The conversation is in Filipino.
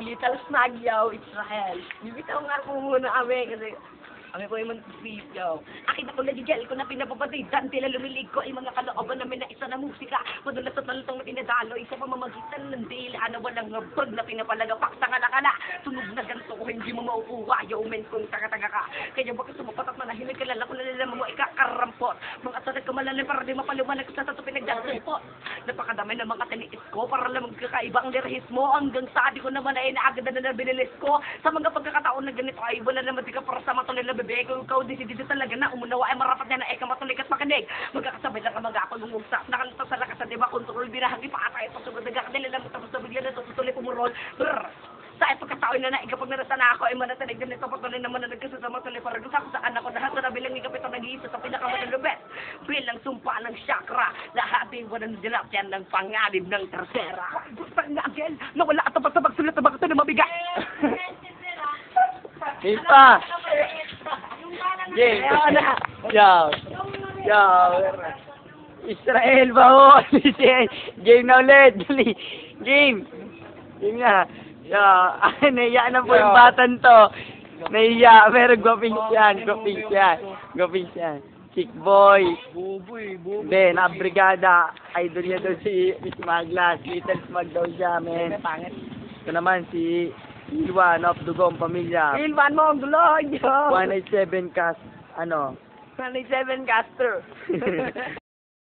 Little Snagyaw, Israel. Bibitaw nga po muna kami kasi kami po yung mantisipyaw. Akin ako nagigel ko na pinapapatidan. Tila lumilig ko ay mga kalooban namin na isa na musika. Madulas at nalutong na pinadalo. Isa pamamagitan ng dila na walang ngabag na pinapalagapak sa kalakala. Tunog na ganito ko hindi mo mauuwa. Yawmen kung taga-taga ka. Kaya bakit sumapat at manahimik kalala ko nalalaman mo ikakarampot. Mga asalag ka malalim para di mapalumanag sa tato pinagdasipot. Napakadami ng mga tiniis ko para lang magkakaibang lirahis mo. Hanggang sa di ko naman ay naagad na binilis ko. Sa mga pagkakataon na ganito ay wala naman di ka para sa matuloy na bebe ko. Ikaw disidido talaga na umunawa ay marapat na na matuloy at makinig. Magkakasabay lang ka magkapag-ungugsak. Nakalito sa lakas sa diba kontrol binahagi pa atay pasugod nagkakadali lang tapos na bigla na tutuloy pumurol. Brrr! Sa pagkataon na na, ikapag narasa na ako, ay manatanig din ito, patuloy naman na nagkasasama tuloy para doon sa kung saan ako, lahat na bilang ikapito nag-iisa sa pinakamalulubet. Bilang sumpa ng chakra, lahat ay walang dilap yan ng pangalib ng tersera. Gusto nga, Angel, nawala at tapos sa magsulat na bakit na mabigat. Ipa! Jay! Yo! Yo! Israel ba ho? Game na ulit! Dali! Game! Game na! Yo! Naiya na po yung batan to! Naiya! Pero gwapings yan! Gwapings yan! Gwapings yan! Chick boy! Hindi, nakabrigada! Idol niya doon si Miss Maglas! Little Smag daw siya, men! Ito naman si Ilwan of Dugong Pamilya! Ilwan mo ang dulo! 187 cast, ano? 187 caster.